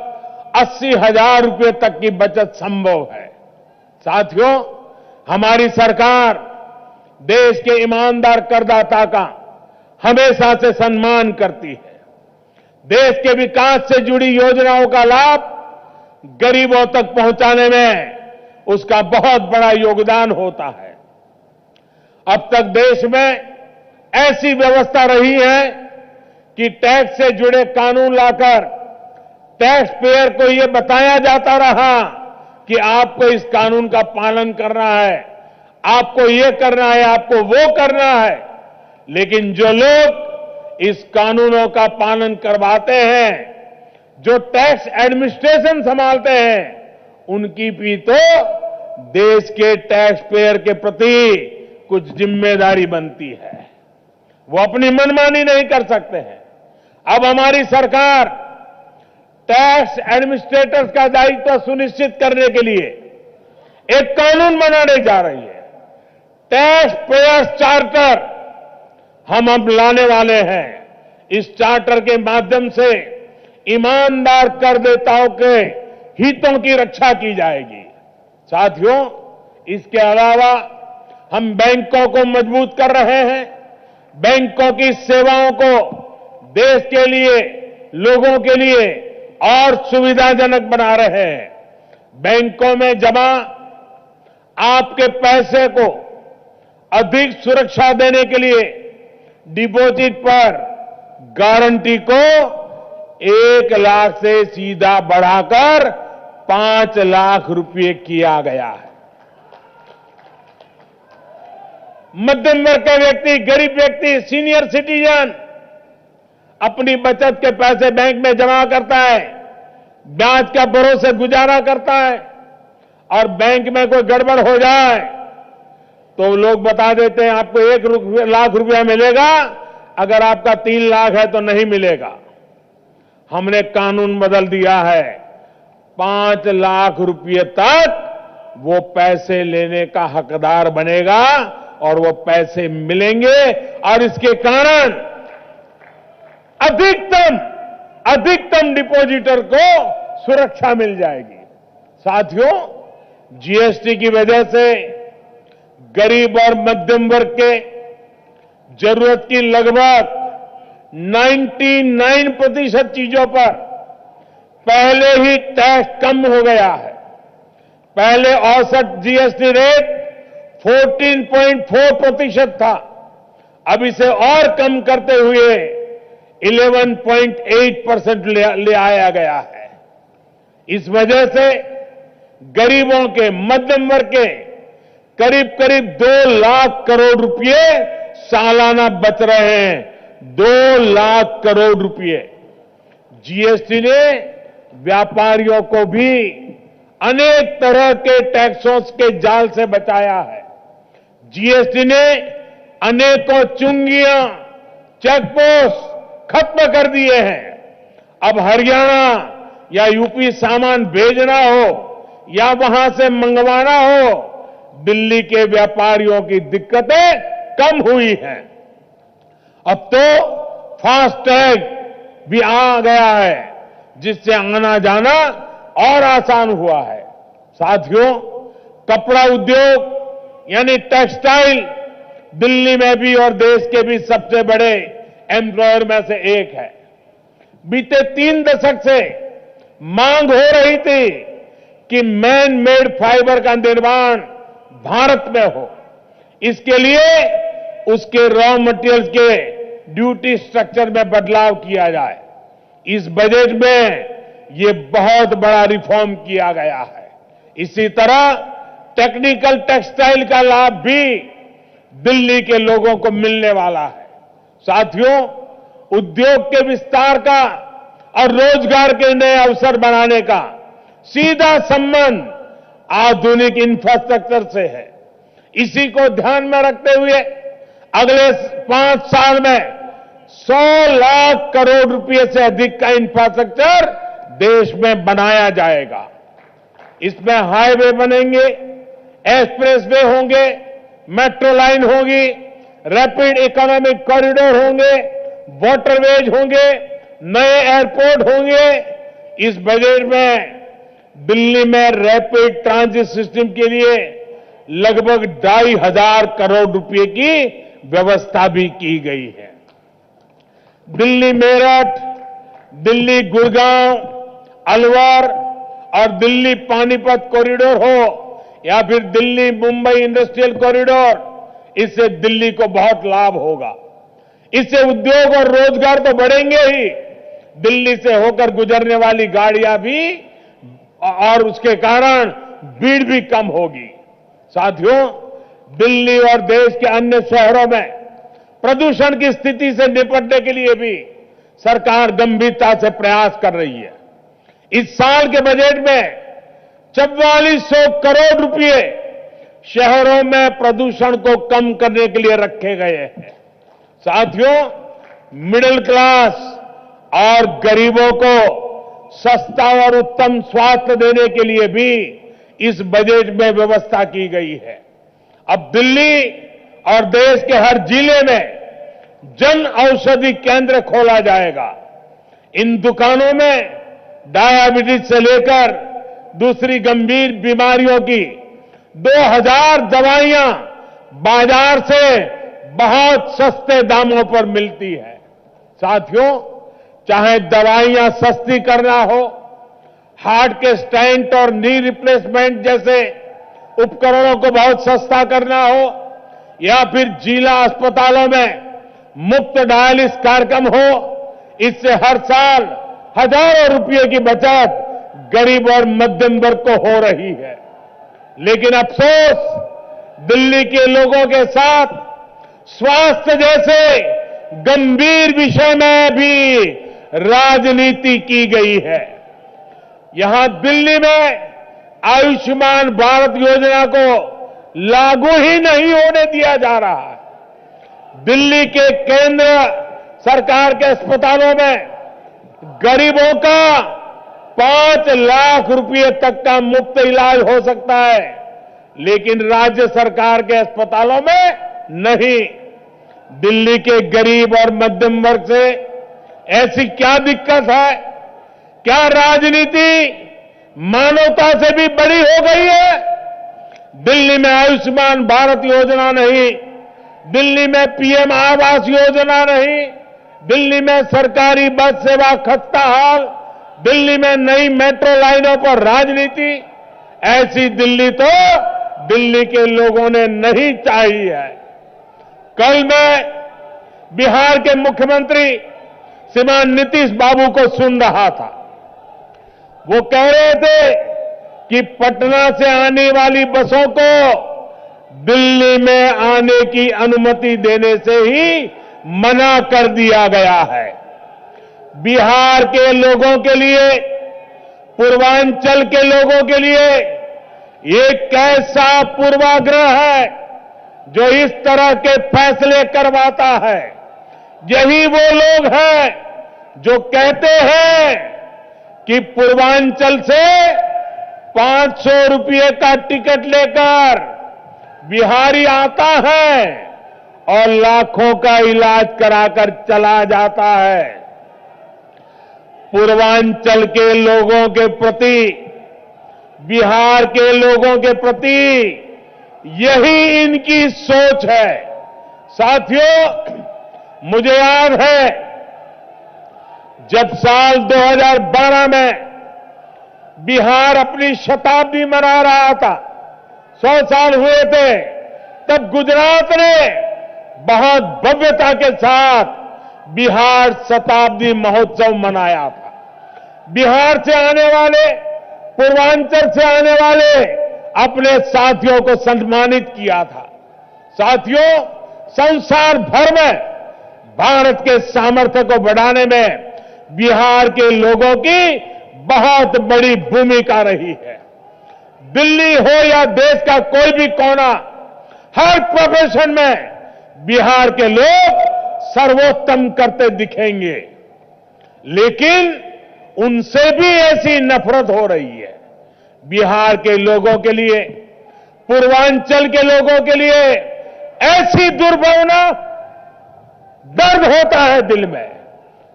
80,000 रुपये तक की बचत संभव है। साथियों, हमारी सरकार देश के ईमानदार करदाता का हमेशा से सम्मान करती है। देश के विकास से जुड़ी योजनाओं का लाभ गरीबों तक पहुंचाने में उसका बहुत बड़ा योगदान होता है। अब तक देश में ऐसी व्यवस्था रही है कि टैक्स से जुड़े कानून लाकर टैक्स पेयर को यह बताया जाता रहा कि आपको इस कानून का पालन करना है, आपको ये करना है, आपको वो करना है। लेकिन जो लोग इस कानूनों का पालन करवाते हैं, जो टैक्स एडमिनिस्ट्रेशन संभालते हैं, उनकी भी तो देश के टैक्स पेयर के प्रति कुछ जिम्मेदारी बनती है। वो अपनी मनमानी नहीं कर सकते हैं। अब हमारी सरकार टैक्स एडमिनिस्ट्रेटर्स का दायित्व सुनिश्चित करने के लिए एक कानून बनाने जा रही है। टैक्स पेयर्स चार्टर हम अब लाने वाले हैं। इस चार्टर के माध्यम से ईमानदार करदाताओं के हितों की रक्षा की जाएगी। साथियों, इसके अलावा हम बैंकों को मजबूत कर रहे हैं। बैंकों की सेवाओं को देश के लिए, लोगों के लिए और सुविधाजनक बना रहे हैं। बैंकों में जमा आपके पैसे को अधिक सुरक्षा देने के लिए डिपॉजिट पर गारंटी को 1 लाख से सीधा बढ़ाकर 5 लाख रुपए किया गया है। मध्यम वर्ग का व्यक्ति, गरीब व्यक्ति, सीनियर सिटीजन अपनी बचत के पैसे बैंक में जमा करता है, ब्याज का भरोसे गुजारा करता है, और बैंक में कोई गड़बड़ हो जाए तो लोग बता देते हैं आपको 1 लाख रुपया मिलेगा, अगर आपका 3 लाख है तो नहीं मिलेगा। हमने कानून बदल दिया है, 5 लाख रुपये तक वो पैसे लेने का हकदार बनेगा और वो पैसे मिलेंगे, और इसके कारण अधिकतम डिपॉजिटर को सुरक्षा मिल जाएगी। साथियों, जीएसटी की वजह से गरीब और मध्यम वर्ग के जरूरत की लगभग 99% चीजों पर पहले ही टैक्स कम हो गया है। पहले औसत जीएसटी रेट 14.4% था, अब इसे और कम करते हुए 11.8% ले आया गया है। इस वजह से गरीबों के, मध्यम वर्ग के करीब 2 लाख करोड़ रुपए सालाना बच रहे हैं। 2 लाख करोड़ रुपए। जीएसटी ने व्यापारियों को भी अनेक तरह के टैक्सों के जाल से बचाया है। जीएसटी ने अनेकों चुंगियां, चेकपोस्ट खत्म कर दिए हैं। अब हरियाणा या यूपी सामान भेजना हो या वहां से मंगवाना हो, दिल्ली के व्यापारियों की दिक्कतें कम हुई हैं। अब तो फास्टैग भी आ गया है, जिससे आना जाना और आसान हुआ है। साथियों, कपड़ा उद्योग यानी टेक्सटाइल दिल्ली में भी और देश के भी सबसे बड़े एम्प्लॉयर में से एक है। बीते 3 दशक से मांग हो रही थी कि मैन मेड फाइबर का निर्माण भारत में हो। इसके लिए उसके रॉ मटेरियल्स के ड्यूटी स्ट्रक्चर में बदलाव किया जाए। इस बजट में ये बहुत बड़ा रिफॉर्म किया गया है। इसी तरह टेक्निकल टेक्सटाइल का लाभ भी दिल्ली के लोगों को मिलने वाला है। साथियों, उद्योग के विस्तार का और रोजगार के नए अवसर बनाने का सीधा संबंध आधुनिक इंफ्रास्ट्रक्चर से है। इसी को ध्यान में रखते हुए अगले 5 साल में 100 लाख करोड़ रुपए से अधिक का इंफ्रास्ट्रक्चर देश में बनाया जाएगा। इसमें हाईवे बनेंगे, एक्सप्रेसवे होंगे, मेट्रो लाइन होगी, रैपिड इकोनॉमिक कॉरिडोर होंगे, वाटरवेज होंगे, नए एयरपोर्ट होंगे। इस बजट में दिल्ली में रैपिड ट्रांजिट सिस्टम के लिए लगभग 2,500 करोड़ रुपए की व्यवस्था भी की गई है। दिल्ली मेरठ, दिल्ली गुड़गांव, अलवर और दिल्ली पानीपत कॉरिडोर हो या फिर दिल्ली मुंबई इंडस्ट्रियल कॉरिडोर, इससे दिल्ली को बहुत लाभ होगा। इससे उद्योग और रोजगार तो बढ़ेंगे ही, दिल्ली से होकर गुजरने वाली गाड़ियां भी और उसके कारण भीड़ भी कम होगी। साथियों, दिल्ली और देश के अन्य शहरों में प्रदूषण की स्थिति से निपटने के लिए भी सरकार गंभीरता से प्रयास कर रही है। इस साल के बजट में 4400 करोड़ रुपए शहरों में प्रदूषण को कम करने के लिए रखे गए हैं। साथियों, मिडिल क्लास और गरीबों को सस्ता और उत्तम स्वास्थ्य देने के लिए भी इस बजट में व्यवस्था की गई है। अब दिल्ली और देश के हर जिले में जन औषधि केंद्र खोला जाएगा। इन दुकानों में डायबिटीज से लेकर दूसरी गंभीर बीमारियों की 2000 दवाइयां बाजार से बहुत सस्ते दामों पर मिलती है। साथियों, चाहे दवाइयां सस्ती करना हो, हार्ट के स्टेंट और नी रिप्लेसमेंट जैसे उपकरणों को बहुत सस्ता करना हो, या फिर जिला अस्पतालों में मुफ्त डायलिसिस कार्यक्रम हो, इससे हर साल हजारों रुपये की बचत गरीब और मध्यम वर्ग को हो रही है। लेकिन अफसोस, दिल्ली के लोगों के साथ स्वास्थ्य जैसे गंभीर विषय में भी राजनीति की गई है। यहां दिल्ली में आयुष्मान भारत योजना को लागू ही नहीं होने दिया जा रहा है। दिल्ली के केंद्र सरकार के अस्पतालों में गरीबों का 5 लाख रुपए तक का मुफ्त इलाज हो सकता है, लेकिन राज्य सरकार के अस्पतालों में नहीं। दिल्ली के गरीब और मध्यम वर्ग से ऐसी क्या दिक्कत है? क्या राजनीति मानवता से भी बड़ी हो गई है? दिल्ली में आयुष्मान भारत योजना नहीं, दिल्ली में पीएम आवास योजना नहीं, दिल्ली में सरकारी बस सेवा खस्ता हाल, दिल्ली में नई मेट्रो लाइनों पर राजनीति। ऐसी दिल्ली तो दिल्ली के लोगों ने नहीं चाही है। कल मैं बिहार के मुख्यमंत्री श्रीमान नीतीश बाबू को सुन रहा था। वो कह रहे थे कि पटना से आने वाली बसों को दिल्ली में आने की अनुमति देने से ही मना कर दिया गया है। बिहार के लोगों के लिए, पूर्वांचल के लोगों के लिए ये कैसा पूर्वाग्रह है जो इस तरह के फैसले करवाता है? यही वो लोग हैं जो कहते हैं कि पूर्वांचल से 500 रुपये का टिकट लेकर बिहारी आता है और लाखों का इलाज कराकर चला जाता है। पूर्वांचल के लोगों के प्रति, बिहार के लोगों के प्रति यही इनकी सोच है। साथियों, मुझे याद है जब साल 2012 में बिहार अपनी शताब्दी मना रहा था, 100 साल हुए थे, तब गुजरात ने बहुत भव्यता के साथ बिहार शताब्दी महोत्सव मनाया था। बिहार से आने वाले, पूर्वांचल से आने वाले अपने साथियों को सम्मानित किया था। साथियों, संसार भर में भारत के सामर्थ्य को बढ़ाने में बिहार के लोगों की बहुत बड़ी भूमिका रही है। दिल्ली हो या देश का कोई भी कोना, हर प्रोफेशन में बिहार के लोग सर्वोत्तम करते दिखेंगे। लेकिन उनसे भी ऐसी नफरत हो रही है। बिहार के लोगों के लिए, पूर्वांचल के लोगों के लिए ऐसी दुर्भावना, दर्द होता है दिल में।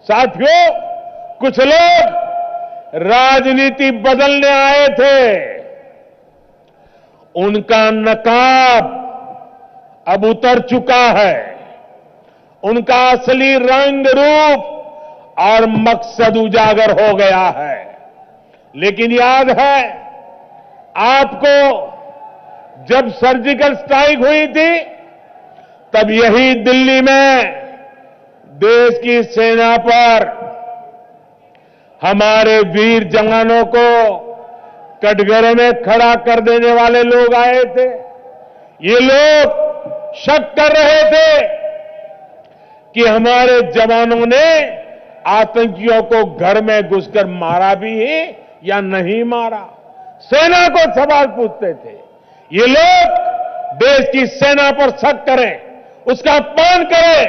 साथियों, कुछ लोग राजनीति बदलने आए थे, उनका नकाब अब उतर चुका है। उनका असली रंग, रूप और मकसद उजागर हो गया है। लेकिन याद है आपको, जब सर्जिकल स्ट्राइक हुई थी, तब यही दिल्ली में देश की सेना पर हमारे वीर जवानों को कटघरे में खड़ा कर देने वाले लोग आए थे। ये लोग शक कर रहे थे कि हमारे जवानों ने आतंकियों को घर में घुसकर मारा भी है या नहीं मारा। सेना को सवाल पूछते थे। ये लोग देश की सेना पर शक करें, उसका अपमान करें।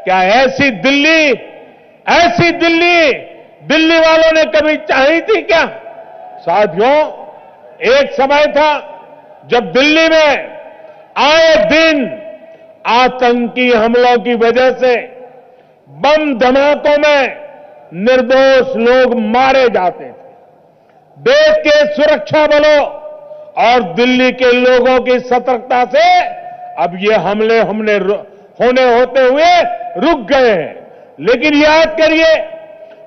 क्या ऐसी दिल्ली वालों ने कभी चाही थी क्या? साथियों, एक समय था जब दिल्ली में आए दिन आतंकी हमलों की वजह से बम धमाकों में निर्दोष लोग मारे जाते थे। देश के सुरक्षा बलों और दिल्ली के लोगों की सतर्कता से अब ये हमले होते हुए रुक गए हैं। लेकिन याद करिए,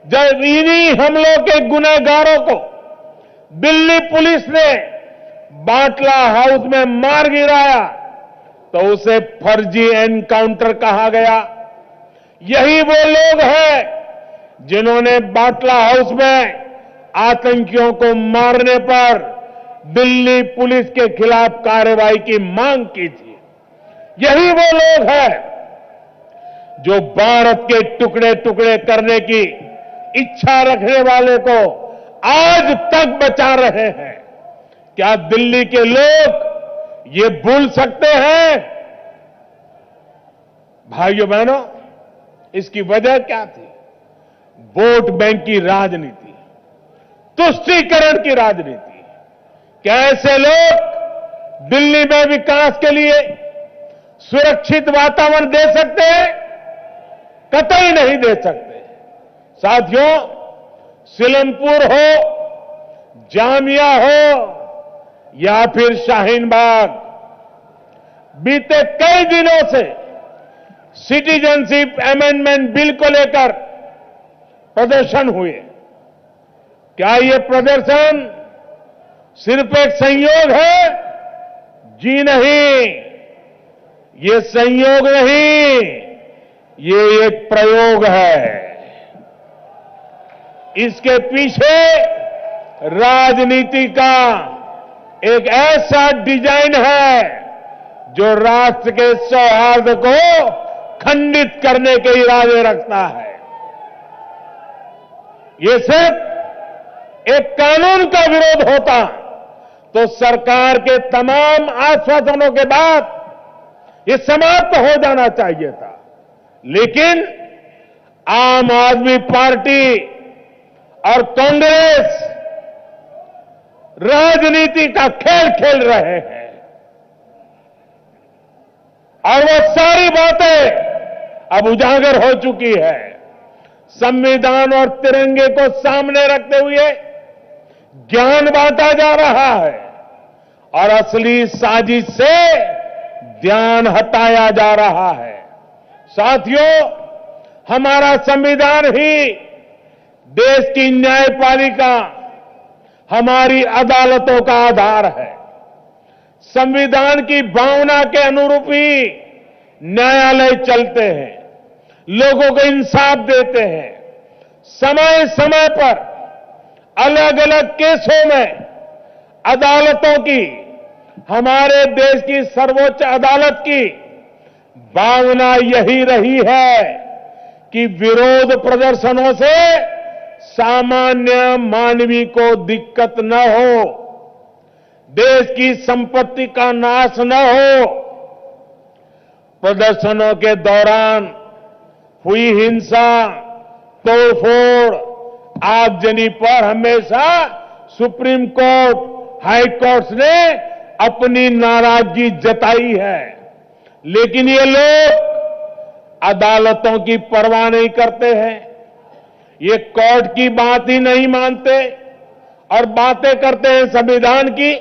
जब इन्हीं हमलों के गुनहगारों को दिल्ली पुलिस ने बाटला हाउस में मार गिराया तो उसे फर्जी एनकाउंटर कहा गया। यही वो लोग हैं जिन्होंने बाटला हाउस में आतंकियों को मारने पर दिल्ली पुलिस के खिलाफ कार्रवाई की मांग की थी। यही वो लोग हैं जो भारत के टुकड़े टुकड़े करने की इच्छा रखने वाले को आज तक बचा रहे हैं। क्या दिल्ली के लोग ये भूल सकते हैं? भाइयों बहनों, इसकी वजह क्या थी? वोट बैंक की राजनीति, तुष्टीकरण की राजनीति। क्या ऐसे लोग दिल्ली में विकास के लिए सुरक्षित वातावरण दे सकते हैं? कतई नहीं दे सकते। साथियों, सीलमपुर हो, जामिया हो या फिर शाहीन बाग, बीते कई दिनों से सिटीजनशिप अमेंडमेंट बिल को लेकर प्रदर्शन हुए। क्या ये प्रदर्शन सिर्फ एक संयोग है? जी नहीं, ये संयोग नहीं, ये एक प्रयोग है। इसके पीछे राजनीति का एक ऐसा डिजाइन है जो राष्ट्र के सौहार्द को खंडित करने के इरादे रखता है। ये सिर्फ एक कानून का विरोध होता तो सरकार के तमाम आश्वासनों के बाद ये समाप्त हो जाना चाहिए था। लेकिन आम आदमी पार्टी और कांग्रेस राजनीति का खेल खेल रहे हैं और वो सारी बातें अब उजागर हो चुकी है। संविधान और तिरंगे को सामने रखते हुए ज्ञान बांटा जा रहा है और असली साजिश से ध्यान हटाया जा रहा है। साथियों, हमारा संविधान ही देश की न्यायपालिका, हमारी अदालतों का आधार है। संविधान की भावना के अनुरूप ही न्यायालय चलते हैं, लोगों को इंसाफ देते हैं। समय समय पर अलग अलग केसों में अदालतों की, हमारे देश की सर्वोच्च अदालत की भावना यही रही है कि विरोध प्रदर्शनों से सामान्य मानवी को दिक्कत न हो, देश की संपत्ति का नाश न हो। प्रदर्शनों के दौरान हुई हिंसा, तोड़फोड़, आगजनी पर हमेशा सुप्रीम कोर्ट, हाई कोर्ट ने अपनी नाराजगी जताई है। लेकिन ये लोग अदालतों की परवाह नहीं करते हैं, ये कोर्ट की बात ही नहीं मानते और बातें करते हैं संविधान की।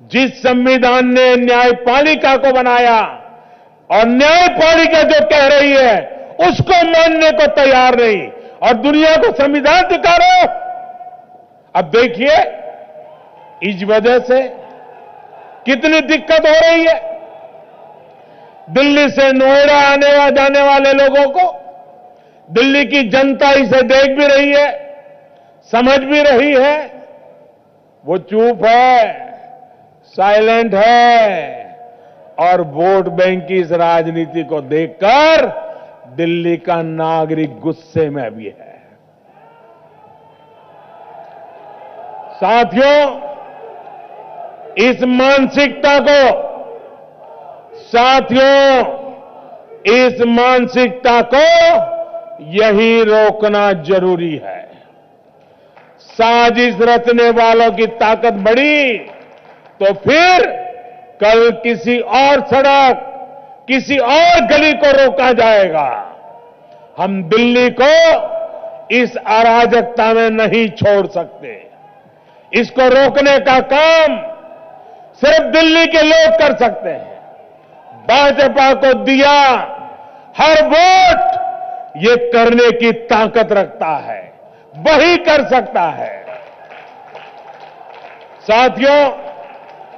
जिस संविधान ने न्यायपालिका को बनाया और न्यायपालिका जो कह रही है उसको मानने को तैयार नहीं और दुनिया को संविधान दिखा रहे हो। अब देखिए, इस वजह से कितनी दिक्कत हो रही है। दिल्ली से नोएडा आने जाने वाले लोगों को दिल्ली की जनता इसे देख भी रही है, समझ भी रही है। वो चुप है, साइलेंट है और वोट बैंक की इस राजनीति को देखकर दिल्ली का नागरिक गुस्से में भी है। साथियों, इस मानसिकता को यही रोकना जरूरी है। साजिश रचने वालों की ताकत बढ़ी तो फिर कल किसी और सड़क, किसी और गली को रोका जाएगा। हम दिल्ली को इस अराजकता में नहीं छोड़ सकते। इसको रोकने का काम सिर्फ दिल्ली के लोग कर सकते हैं। भाजपा को दिया हर वोट ये करने की ताकत रखता है, वही कर सकता है। साथियों,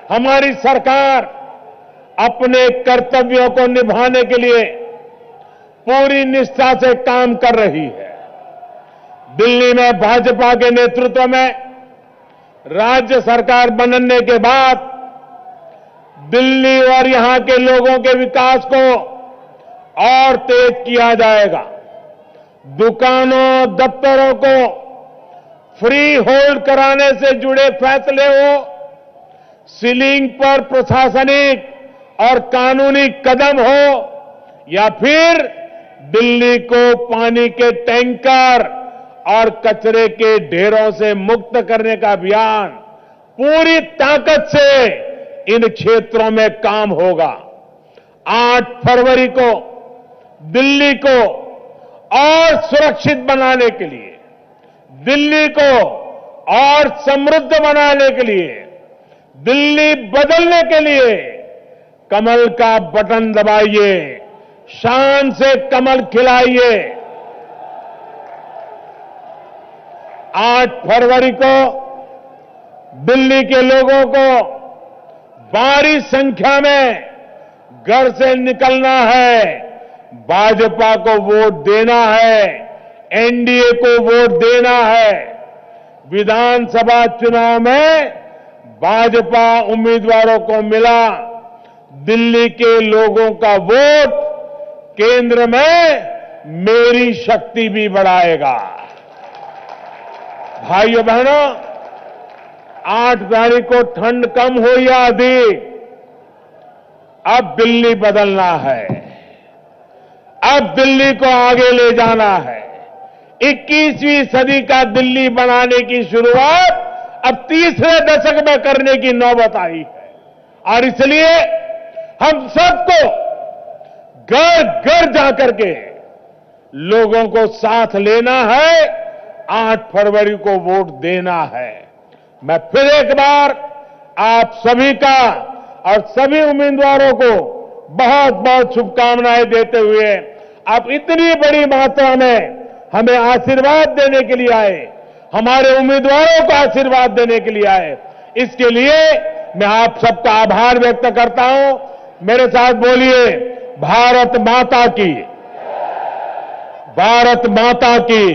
हमारी सरकार अपने कर्तव्यों को निभाने के लिए पूरी निष्ठा से काम कर रही है। दिल्ली में भाजपा के नेतृत्व में राज्य सरकार बनने के बाद दिल्ली और यहां के लोगों के विकास को और तेज किया जाएगा। दुकानों, दफ्तरों को फ्री होल्ड कराने से जुड़े फैसले हो, सीलिंग पर प्रशासनिक और कानूनी कदम हो, या फिर दिल्ली को पानी के टैंकर और कचरे के ढेरों से मुक्त करने का अभियान पूरी ताकत से इन क्षेत्रों में काम होगा। 8 फरवरी को दिल्ली को और सुरक्षित बनाने के लिए, दिल्ली को और समृद्ध बनाने के लिए, दिल्ली बदलने के लिए कमल का बटन दबाइए, शान से कमल खिलाइए। 8 फरवरी को दिल्ली के लोगों को भारी संख्या में घर से निकलना है, भाजपा को वोट देना है, एनडीए को वोट देना है। विधानसभा चुनाव में भाजपा उम्मीदवारों को मिला दिल्ली के लोगों का वोट केंद्र में मेरी शक्ति भी बढ़ाएगा। भाइयों बहनों, 8 तारीख को ठंड कम हो या अधिक, अब दिल्ली बदलना है, अब दिल्ली को आगे ले जाना है। 21वीं सदी का दिल्ली बनाने की शुरुआत अब तीसरे दशक में करने की नौबत आई है और इसलिए हम सबको घर घर जाकर के लोगों को साथ लेना है, 8 फरवरी को वोट देना है। मैं फिर एक बार आप सभी का और सभी उम्मीदवारों को बहुत बहुत शुभकामनाएं देते हुए, आप इतनी बड़ी मात्रा में हमें आशीर्वाद देने के लिए आए, हमारे उम्मीदवारों को आशीर्वाद देने के लिए आए, इसके लिए मैं आप सबका आभार व्यक्त करता हूं। मेरे साथ बोलिए, भारत माता की, भारत माता की,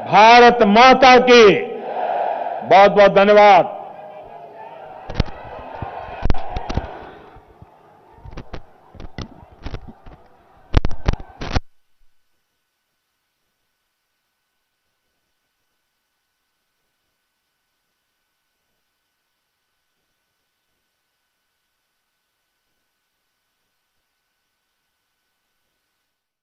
भारत माता की। बहुत बहुत धन्यवाद।